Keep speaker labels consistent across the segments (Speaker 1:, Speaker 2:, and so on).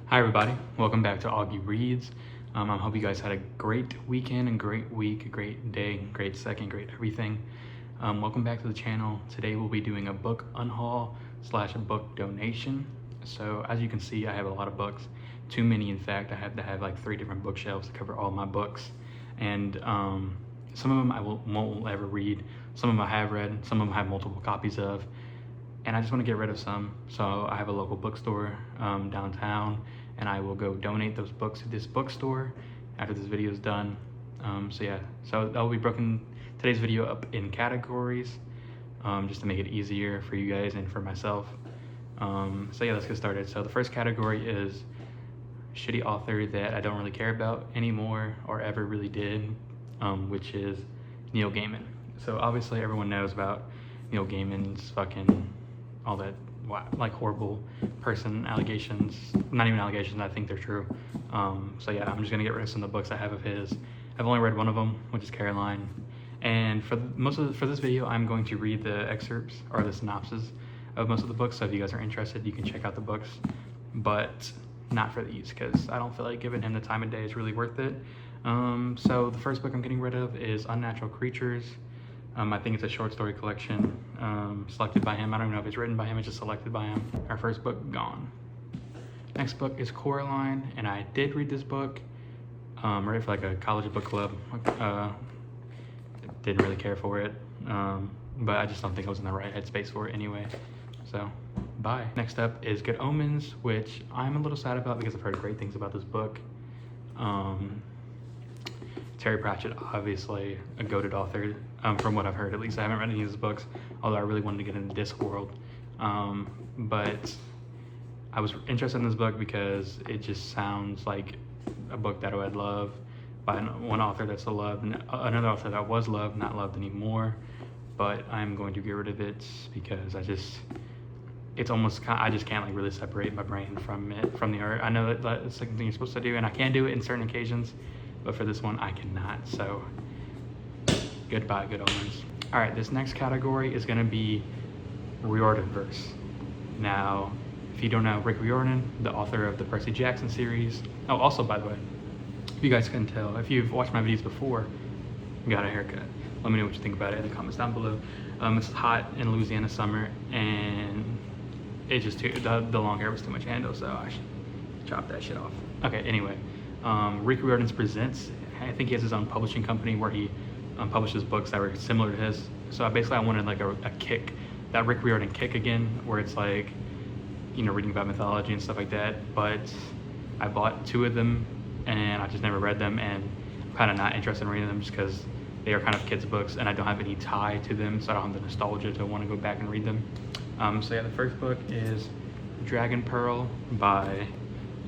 Speaker 1: Hi everybody, welcome back to Auggy Reads. I hope you guys had a great weekend and great week, great day, great second, great everything. Welcome back to the channel. Today we'll be doing a book unhaul / a book donation. So as you can see, I have a lot of books, too many in fact. I have to have like 3 different bookshelves to cover all my books. And some of them I won't ever read, some of them I have read, some of them I have multiple copies of. And I just want to get rid of some. So I have a local bookstore downtown, and I will go donate those books to this bookstore after this video is done. So I'll be broken today's video up in categories just to make it easier for you guys and for myself. Let's get started. So the first category is shitty author that I don't really care about anymore or ever really did, which is Neil Gaiman. So obviously everyone knows about Neil Gaiman's fucking all that like horrible person allegations, not even allegations, I think they're true. I'm just gonna get rid of some of the books I have of his. I've only read one of them, which is Caroline. And for this video, I'm going to read the excerpts or the synopsis of most of the books. So if you guys are interested, you can check out the books, but not for these because I don't feel like giving him the time of day is really worth it. So the first book I'm getting rid of is Unnatural Creatures. I think it's a short story collection selected by him. I don't know if it's written by him, it's just selected by him. Our first book, gone. Next book is Coraline, and I did read this book, read it for like a college book club. Didn't really care for it, but I just don't think I was in the right headspace for it anyway. So, bye. Next up is Good Omens, which I'm a little sad about because I've heard great things about this book. Terry Pratchett, obviously a goated author, from what I've heard at least. I haven't read any of his books, although I really wanted to get into this world. But I was interested in this book because it just sounds like a book that I would love by one author that's loved, and another author that was loved, not loved anymore. But I'm going to get rid of it because I just can't like really separate my brain from the art. I know that that's something you're supposed to do, and I can do it in certain occasions, but for this one I cannot. So goodbye, Good Omens. All right, this next category is going to be Riordan verse. Now, if you don't know Rick Riordan, the author of the Percy Jackson series. Oh, also by the way, if you guys couldn't tell, if you've watched my videos before, got a haircut. Let me know what you think about it in the comments down below. It's hot in Louisiana summer, and it just the long hair was too much to handle, so I should chop that shit off. Okay, anyway, Rick Riordan presents. I think he has his own publishing company where he publishes books that were similar to his. So I wanted like a kick, that Rick Riordan kick again, where it's like, you know, reading about mythology and stuff like that. But I bought 2 of them and I just never read them, and I'm kind of not interested in reading them just because they are kind of kids' books and I don't have any tie to them, so I don't have the nostalgia to want to go back and read them. The first book is Dragon Pearl by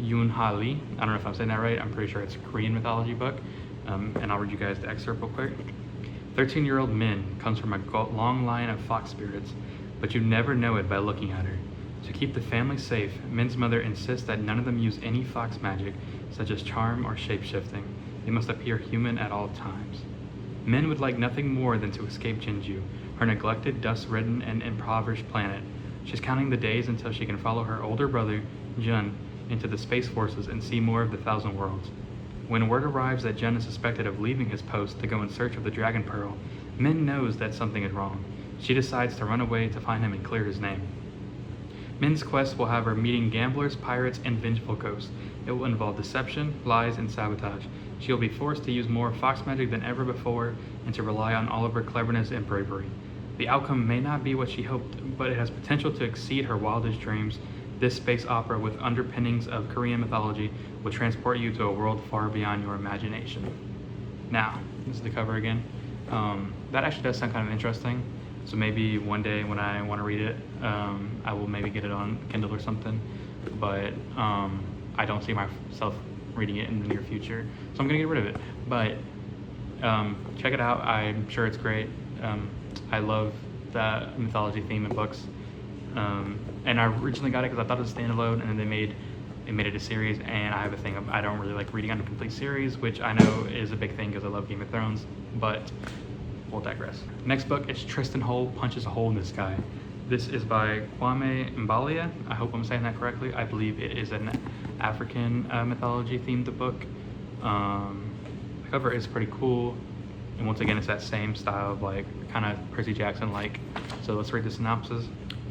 Speaker 1: UNHAUL. I don't know if I'm saying that right. I'm pretty sure it's a Korean mythology book. And I'll read you guys the excerpt real quick. 13-year-old Min comes from a long line of fox spirits, but you never know it by looking at her. To keep the family safe, Min's mother insists that none of them use any fox magic, such as charm or shape-shifting. They must appear human at all times. Min would like nothing more than to escape Jinju, her neglected, dust-ridden, and impoverished planet. She's counting the days until she can follow her older brother, Jun, into the Space Forces and see more of the Thousand Worlds. When word arrives that Jun is suspected of leaving his post to go in search of the Dragon Pearl, Min knows that something is wrong. She decides to run away to find him and clear his name. Min's quest will have her meeting gamblers, pirates, and vengeful ghosts. It will involve deception, lies, and sabotage. She will be forced to use more fox magic than ever before and to rely on all of her cleverness and bravery. The outcome may not be what she hoped, but it has potential to exceed her wildest dreams. This space opera with underpinnings of Korean mythology will transport you to a world far beyond your imagination. Now, this is the cover again. That actually does sound kind of interesting. So maybe one day when I want to read it, I will maybe get it on Kindle or something. But I don't see myself reading it in the near future. So I'm going to get rid of it. But check it out. I'm sure it's great. I love the mythology theme in books. And I originally got it because I thought it was standalone, and then they made it a series, and I have a thing of I don't really like reading on a complete series, which I know is a big thing because I love Game of Thrones, but we'll digress. Next book is Tristan Hole Punches a Hole in the Sky. This is by Kwame Mbalia. I hope I'm saying that correctly. I believe it is an African mythology themed book. The cover is pretty cool, and once again, it's that same style of like kind of Percy Jackson like. So let's read the synopsis.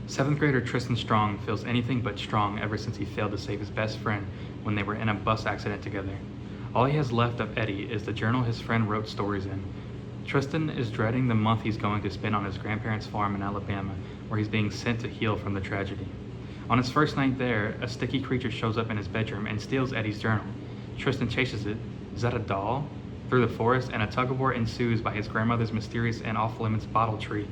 Speaker 1: 7th grader Tristan Strong feels anything but strong ever since he failed to save his best friend when they were in a bus accident together. All he has left of Eddie is the journal his friend wrote stories in. Tristan is dreading the month he's going to spend on his grandparents' farm in Alabama, where he's being sent to heal from the tragedy. On his first night there, a sticky creature shows up in his bedroom and steals Eddie's journal. Tristan chases it. Is that a doll? Through the forest, and a tug-of-war ensues by his grandmother's mysterious and off-limits bottle tree.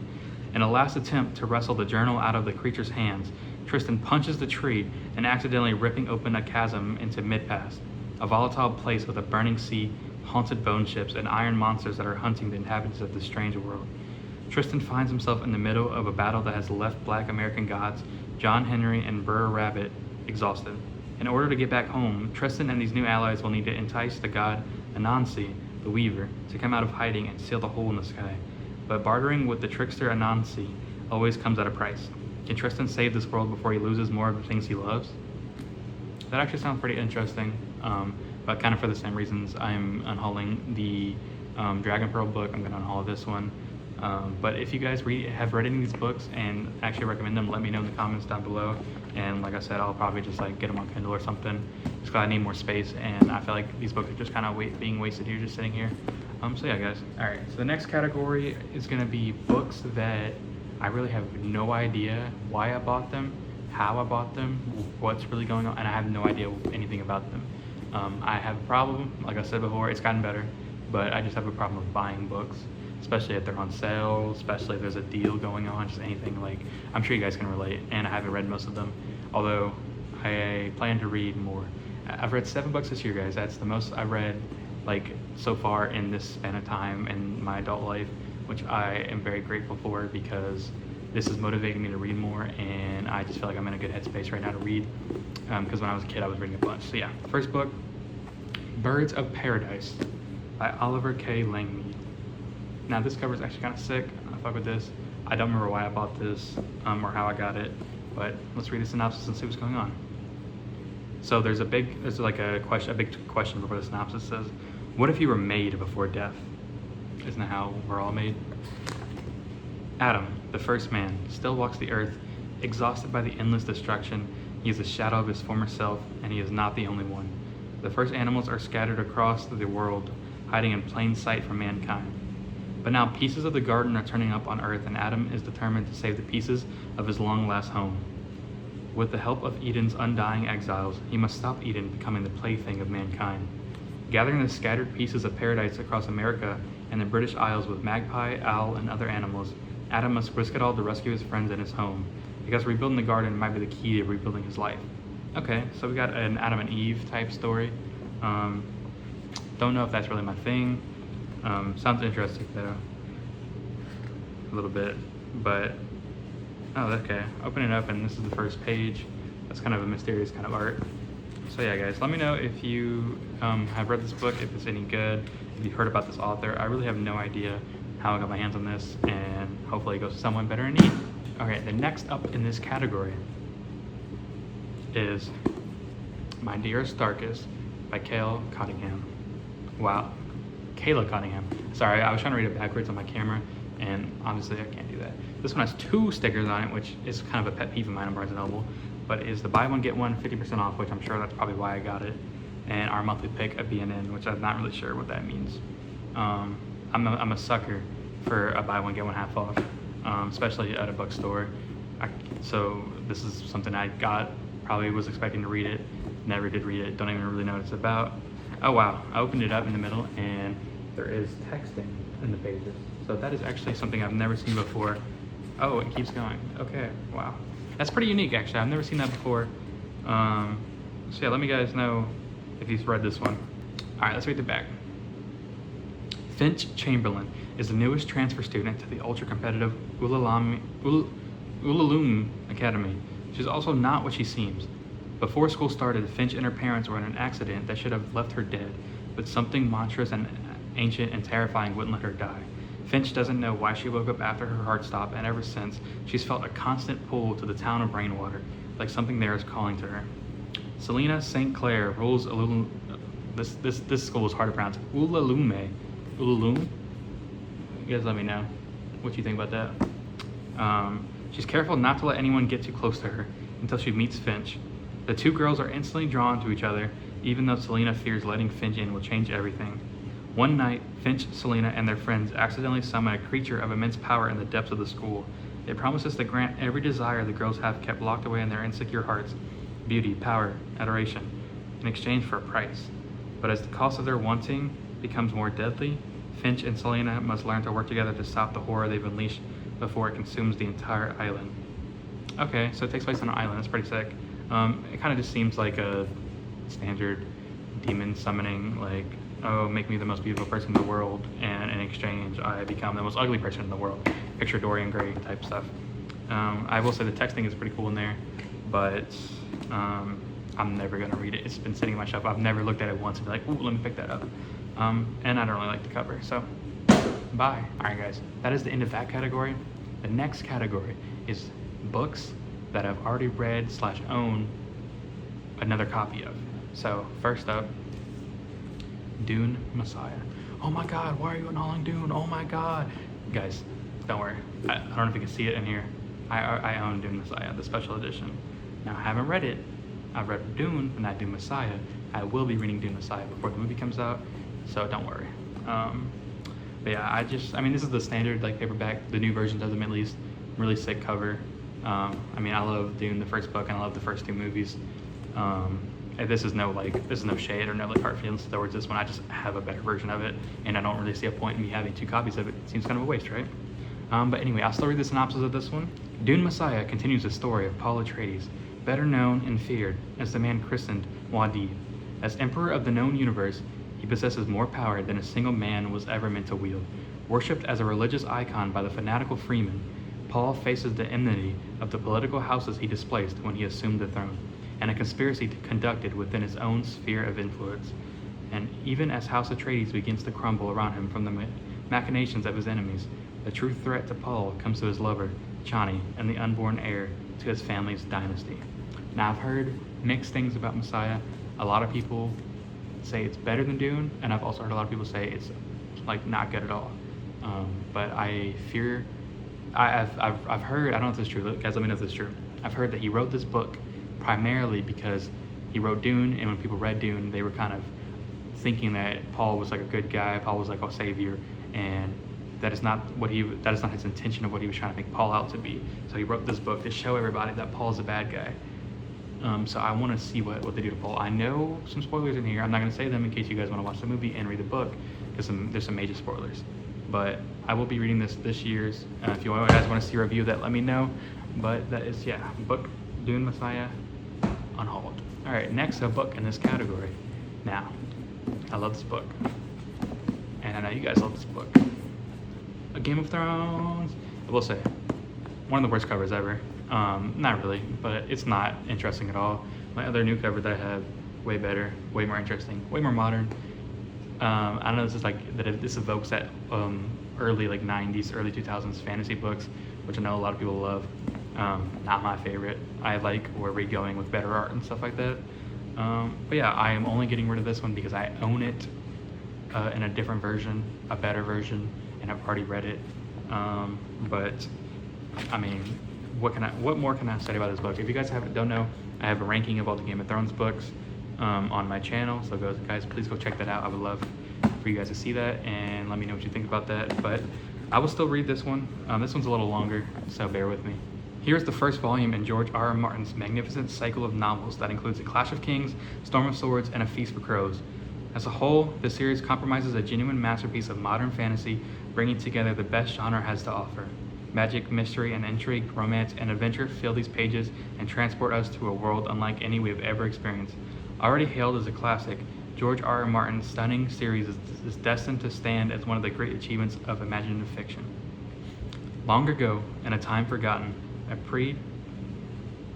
Speaker 1: In a last attempt to wrestle the journal out of the creature's hands, Tristan punches the tree and accidentally ripping open a chasm into mid-pass, a volatile place with a burning sea, haunted bone ships, and iron monsters that are hunting the inhabitants of this strange world. Tristan finds himself in the middle of a battle that has left Black American gods John Henry and Br'er Rabbit exhausted. In order to get back home, Tristan and these new allies will need to entice the god Anansi, the Weaver, to come out of hiding and seal the hole in the sky. But bartering with the trickster Anansi always comes at a price. Can Tristan save this world before he loses more of the things he loves? That actually sounds pretty interesting, but kind of for the same reasons I'm unhauling the Dragon Pearl book. I'm going to unhaul this one. But if you guys have read any of these books and actually recommend them, let me know in the comments down below. And like I said, I'll probably just like get them on Kindle or something, just because I need more space, and I feel like these books are just kind of being wasted here, just sitting here. So yeah, guys. All right, so the next category is going to be books that I really have no idea why I bought them, how I bought them, what's really going on, and I have no idea anything about them. I have a problem, like I said before, it's gotten better, but I just have a problem with buying books, especially if they're on sale, especially if there's a deal going on, just anything. Like, I'm sure you guys can relate, and I haven't read most of them, although I plan to read more. I've read 7 books this year, guys. That's the most I've read like so far in this span of time in my adult life, which I am very grateful for, because this is motivating me to read more, and I just feel like I'm in a good headspace right now to read, because when I was a kid I was reading a bunch. So yeah, first book, Birds of Paradise by Oliver K. Langmead. Now this cover is actually kind of sick. I fuck with this. I don't remember why I bought this or how I got it, but let's read the synopsis and see what's going on. So there's a big question before the synopsis. Says, what if you were made before death? Isn't that how we're all made? Adam, the first man, still walks the earth, exhausted by the endless destruction. He is a shadow of his former self, and he is not the only one. The first animals are scattered across the world, hiding in plain sight from mankind. But now pieces of the garden are turning up on earth, and Adam is determined to save the pieces of his long-lost home. With the help of Eden's undying exiles, he must stop Eden becoming the plaything of mankind. Gathering the scattered pieces of paradise across America and the British Isles with magpie, owl, and other animals, Adam must risk it all to rescue his friends and his home, because rebuilding the garden might be the key to rebuilding his life. Okay, so we got an Adam and Eve type story. Don't know if that's really my thing. Sounds interesting though, a little bit, but oh, okay. Open it up, and this is the first page. That's kind of a mysterious kind of art. So yeah, guys, let me know if you have read this book, if it's any good, if you've heard about this author. I really have no idea how I got my hands on this, and hopefully it goes to someone better in need. Okay, the next up in this category is My Dearest Darkest by Kayla Cottingham. Wow, Kayla Cottingham. Sorry, I was trying to read it backwards on my camera, and obviously I can't do that. This one has 2 stickers on it, which is kind of a pet peeve of mine on Barnes & Noble, but is the buy one get one 50% off, which I'm sure that's probably why I got it, and our monthly pick of BNN, which I'm not really sure what that means. I'm a sucker for a buy one get one half off, especially at a bookstore. So this is something I got, probably was expecting to read it, never did read it, don't even really know what it's about. Oh wow, I opened it up in the middle and there is texting in the pages. So that is actually something I've never seen before. Oh, it keeps going. Okay, wow. That's pretty unique actually, I've never seen that before. So yeah, let me guys know if you've read this one. All right, let's read the back. Finch Chamberlain is the newest transfer student to the ultra-competitive Ulalum Academy. She's also not what she seems. Before school started, Finch and her parents were in an accident that should have left her dead, but something monstrous and ancient and terrifying wouldn't let her die. Finch doesn't know why she woke up after her heart stopped, and ever since, she's felt a constant pull to the town of Rainwater, like something there is calling to her. Selena St. Clair rules this school is hard to pronounce. Ulalume. Ulalume? You guys let me know what you think about that. She's careful not to let anyone get too close to her until she meets Finch. The two girls are instantly drawn to each other, even though Selena fears letting Finch in will change everything. One night, Finch, Selena, and their friends accidentally summon a creature of immense power in the depths of the school. It promises to grant every desire the girls have kept locked away in their insecure hearts: beauty, power, adoration, in exchange for a price. But as the cost of their wanting becomes more deadly, Finch and Selena must learn to work together to stop the horror they've unleashed before it consumes the entire island. Okay, so it takes place on an island. That's pretty sick. It kind of just seems like a standard demon summoning, like, oh, make me the most beautiful person in the world, and in exchange, I become the most ugly person in the world. Picture Dorian Gray type stuff. I will say the texting is pretty cool in there, but I'm never gonna read it. It's been sitting on my shelf. I've never looked at it once and be like, ooh, let me pick that up. And I don't really like the cover, so bye. All right, guys, that is the end of that category. The next category is books that I've already read / own another copy of. So first up, Dune Messiah. Oh my God, why are you unhauling Dune? Oh my God. Guys, don't worry. I don't know if you can see it in here. I own Dune Messiah, the special edition. Now, I haven't read it. I've read Dune, but not Dune Messiah. I will be reading Dune Messiah before the movie comes out, so don't worry. But yeah, I mean, this is the standard, like, paperback. The new version does them at least. Really sick cover. I mean, I love Dune, the first book, and I love the first two movies. And this is no shade or no like hard feelings towards this one. I just have a better version of it, and I don't really see a point in me having two copies of it. It seems kind of a waste, right? But anyway, I'll still read the synopsis of this one. Dune Messiah continues the story of Paul Atreides, better known and feared as the man christened Muad'Dib. As Emperor of the known universe, he possesses more power than a single man was ever meant to wield. Worshipped as a religious icon by the fanatical Freeman, Paul faces the enmity of the political houses he displaced when he assumed the throne, and a conspiracy conducted within his own sphere of influence. And even as House Atreides begins to crumble around him from the machinations of his enemies, the true threat to Paul comes to his lover, Chani, and the unborn heir to his family's dynasty. Now, I've heard mixed things about Messiah. A lot of people say it's better than Dune, and I've also heard a lot of people say it's like not good at all. But I fear, I've heard, I don't know if this is true, guys let me know if this is true. I've heard that he wrote this book primarily because he wrote Dune, and when people read Dune, they were kind of thinking that Paul was like a good guy, Paul was like a savior, and that is not his intention of what he was trying to make Paul out to be. So he wrote this book to show everybody that Paul's a bad guy. So I want to see what they do to Paul. I know some spoilers in here. I'm not going to say them in case you guys want to watch the movie and read the book, because there's some major spoilers. But I will be reading this year's. If you guys want to see a review of that, let me know. But that is, yeah, book Dune Messiah unhauled. All right, next a book in this category. Now, I love this book, and I know you guys love this book. A Game of Thrones. I will say, one of the worst covers ever. Not really, but it's not interesting at all. My other new cover that I have, way better, way more interesting, way more modern. I know this is like that. This evokes that early like 90s, early 2000s fantasy books, which I know a lot of people love. Not my favorite. I like where we're going with better art and stuff like that. But yeah, I am only getting rid of this one because I own it in a different version, a better version, and I've already read it. But I mean, what more can I say about this book? If you guys don't know, I have a ranking of all the Game of Thrones books on my channel. So guys, please go check that out. I would love for you guys to see that and let me know what you think about that. But I will still read this one. This one's a little longer, so bear with me. Here's the first volume in George R.R. Martin's magnificent cycle of novels that includes A Clash of Kings, Storm of Swords, and A Feast for Crows. As a whole, the series compromises a genuine masterpiece of modern fantasy, bringing together the best genre has to offer. Magic, mystery, and intrigue, romance, and adventure fill these pages and transport us to a world unlike any we have ever experienced. Already hailed as a classic, George R.R. Martin's stunning series is destined to stand as one of the great achievements of imaginative fiction. Long ago, in a time forgotten, a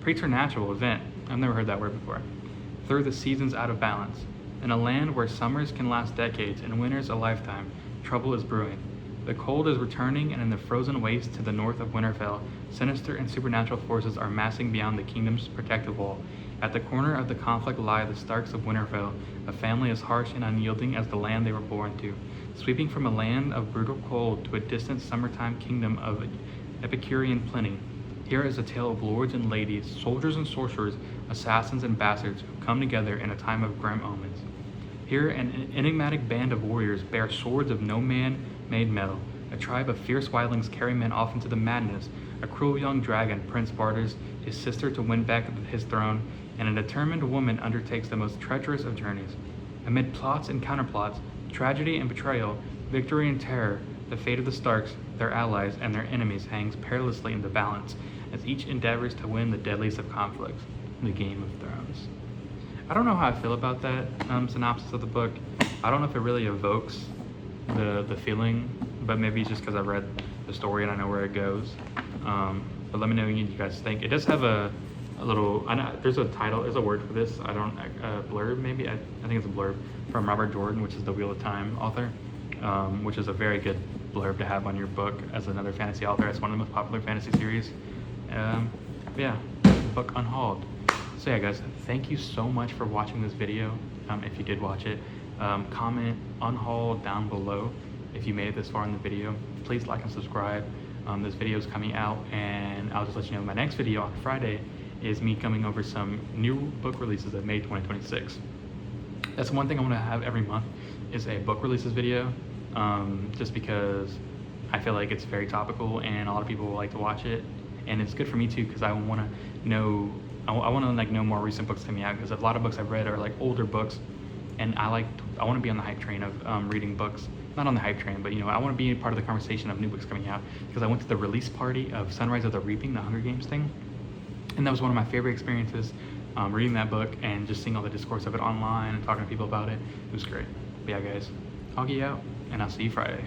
Speaker 1: preternatural event, I've never heard that word before, threw the seasons out of balance. In a land where summers can last decades and winters a lifetime, trouble is brewing. The cold is returning, and in the frozen waste to the north of Winterfell, sinister and supernatural forces are massing beyond the kingdom's protective wall. At the corner of the conflict lie the Starks of Winterfell, a family as harsh and unyielding as the land they were born to, sweeping from a land of brutal cold to a distant summertime kingdom of Epicurean plenty. Here is a tale of lords and ladies, soldiers and sorcerers, assassins and bastards who come together in a time of grim omens. Here an enigmatic band of warriors bear swords of no man-made metal. A tribe of fierce wildlings carry men off into the madness. A cruel young dragon, Prince barters his sister to win back his throne, and a determined woman undertakes the most treacherous of journeys. Amid plots and counterplots, tragedy and betrayal, victory and terror, the fate of the Starks, their allies, and their enemies hangs perilously in the balance as each endeavors to win the deadliest of conflicts, the Game of Thrones. I don't know how I feel about that synopsis of the book. I don't know if it really evokes the feeling, but maybe it's just because I read the story and I know where it goes. But let me know what you guys think. It does have a little, I know there's a title, there's a word for this. I don't, blurb maybe? I think it's a blurb from Robert Jordan, which is the Wheel of Time author, which is a very good blurb to have on your book as another fantasy author. It's one of the most popular fantasy series. Yeah, the book Unhauled. So yeah, guys, thank you so much for watching this video. If you did watch it, comment Unhauled down below if you made it this far in the video. Please like and subscribe. This video is coming out, and I'll just let you know my next video on Friday is me coming over some new book releases of May 2026. That's one thing I want to have every month is a book releases video, just because I feel like it's very topical and a lot of people like to watch it, and it's good for me too because I want to know. I want to like know more recent books coming out, because a lot of books I've read are like older books, and I want to be on the hype train of reading books. Not on the hype train, but I want to be part of the conversation of new books coming out, because I went to the release party of Sunrise of the Reaping, the Hunger Games thing, and that was one of my favorite experiences, reading that book and just seeing all the discourse of it online and talking to people about it. It was great. But yeah, guys, Auggy out, and I'll see you Friday.